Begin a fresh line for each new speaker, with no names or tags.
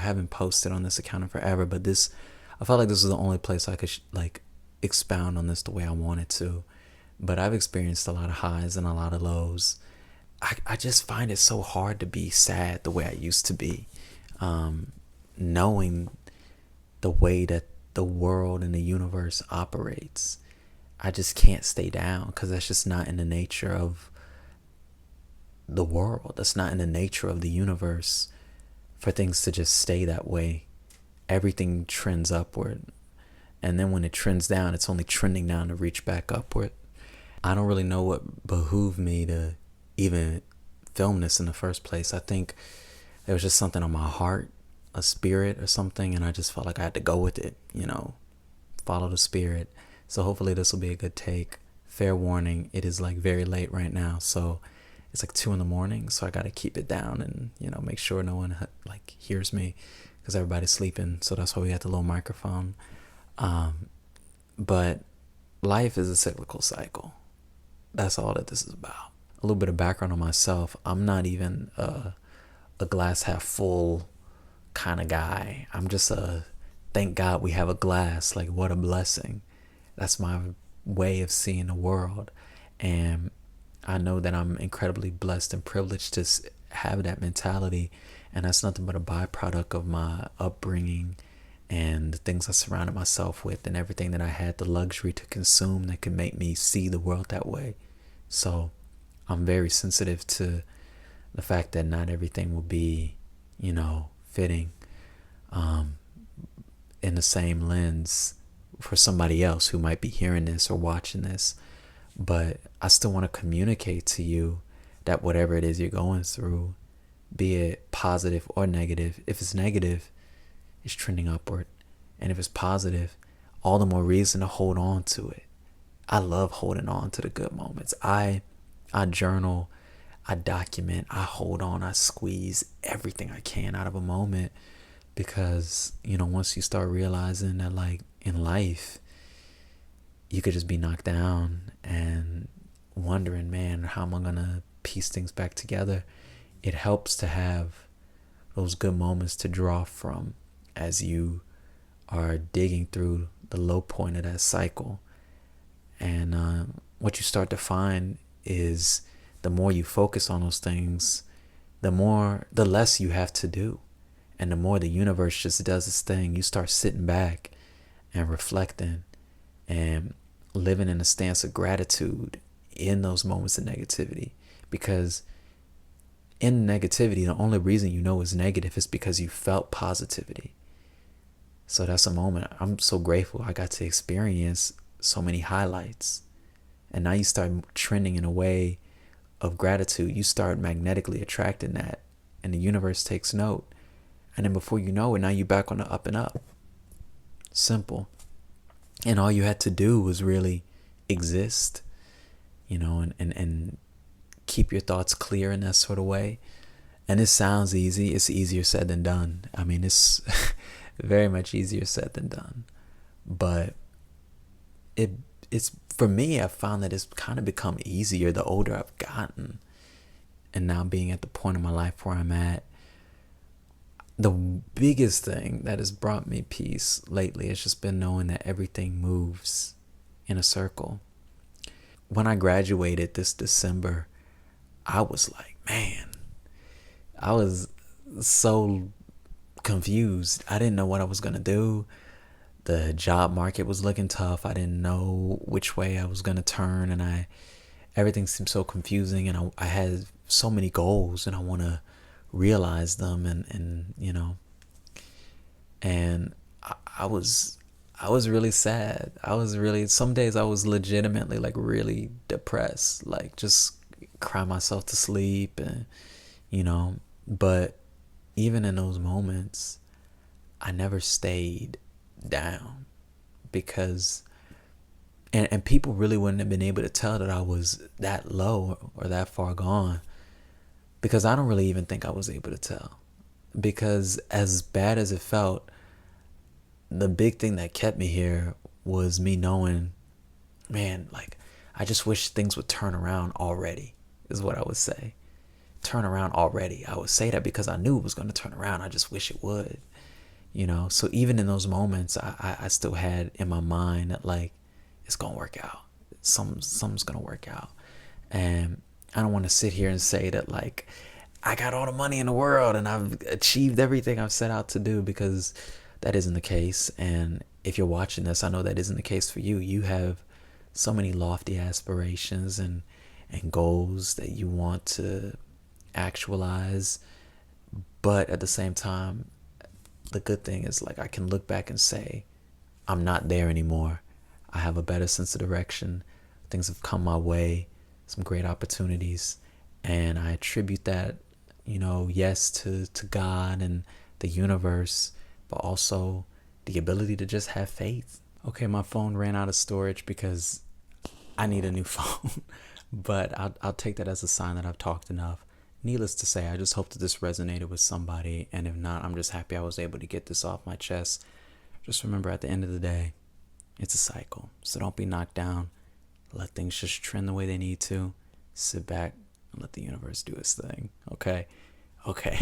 haven't posted on this account in forever, but I felt like this was the only place I could like expound on this the way I wanted to. But I've experienced a lot of highs and a lot of lows. I just find it so hard to be sad the way I used to be, knowing the way that the world and the universe operates. I just can't stay down because that's just not in the nature of the world. That's not in the nature of the universe for things to just stay that way. Everything trends upward. And then when it trends down, it's only trending down to reach back upward. I don't really know what behooved me to even film this in the first place. I think there was just something on my heart, a spirit or something, and I just felt like I had to go with it, follow the spirit. So hopefully this will be a good take. Fair warning, it is like very late right now, so it's like 2 a.m, so I gotta keep it down and make sure no one like hears me because everybody's sleeping. So that's why we got the little microphone. But life is a cyclical cycle. That's all that this is about. A little bit of background on myself. I'm not even a glass half full kind of guy. I'm just thank God we have a glass. Like, what a blessing. That's my way of seeing the world. And I know that I'm incredibly blessed and privileged to have that mentality. And that's nothing but a byproduct of my upbringing and the things I surrounded myself with and everything that I had the luxury to consume that could make me see the world that way. So I'm very sensitive to the fact that not everything will be, fitting in the same lens for somebody else who might be hearing this or watching this. But I still want to communicate to you that whatever it is you're going through, be it positive or negative, if it's negative, it's trending upward. And if it's positive, all the more reason to hold on to it. I love holding on to the good moments. I journal, I document, I hold on, I squeeze everything I can out of a moment because, once you start realizing that like in life, you could just be knocked down and wondering, man, how am I going to piece things back together? It helps to have those good moments to draw from as you are digging through the low point of that cycle. And what you start to find is the more you focus on those things, the less you have to do. And the more the universe just does its thing, you start sitting back and reflecting and living in a stance of gratitude in those moments of negativity. Because in negativity, the only reason you know is negative is because you felt positivity. So that's a moment. I'm so grateful I got to experience so many highlights. And now you start trending in a way of gratitude. You start magnetically attracting that, and the universe takes note. And then before you know it, now you're back on the up and up. Simple. And all you had to do was really exist, and keep your thoughts clear in that sort of way. And it sounds easy. It's easier said than done. I mean, it's very much easier said than done. But it's for me, I've found that it's kind of become easier the older I've gotten. And now being at the point in my life where I'm at, the biggest thing that has brought me peace lately has just been knowing that everything moves in a circle. When I graduated this December, I was like, man, I was so confused. I didn't know what I was going to do. The job market was looking tough. I didn't know which way I was going to turn, and everything seemed so confusing, and I had so many goals, and I want to realize them, and I was really sad. Some days I was legitimately like really depressed, like just cry myself to sleep, and but even in those moments, I never stayed down because and people really wouldn't have been able to tell that I was that low or that far gone, because I don't really even think I was able to tell. Because as bad as it felt, the big thing that kept me here was me knowing, man, like, I just wish things would turn around already, is what I would say. Turn around already. I would say that because I knew it was going to turn around. I just wish it would. So even in those moments, I still had in my mind that, like, it's gonna work out. Something's gonna work out. And I don't want to sit here and say that, like, I got all the money in the world and I've achieved everything I've set out to do, because that isn't the case. And if you're watching this, I know that isn't the case for you. You have so many lofty aspirations and goals that you want to actualize. But at the same time, the good thing is, like, I can look back and say, I'm not there anymore. I have a better sense of direction. Things have come my way, some great opportunities. And I attribute that, yes, to God and the universe, but also the ability to just have faith. Okay, my phone ran out of storage because I need a new phone, but I'll take that as a sign that I've talked enough. Needless to say, I just hope that this resonated with somebody, and if not, I'm just happy I was able to get this off my chest. Just remember, at the end of the day, it's a cycle, so don't be knocked down. Let things just trend the way they need to. Sit back and let the universe do its thing. Okay?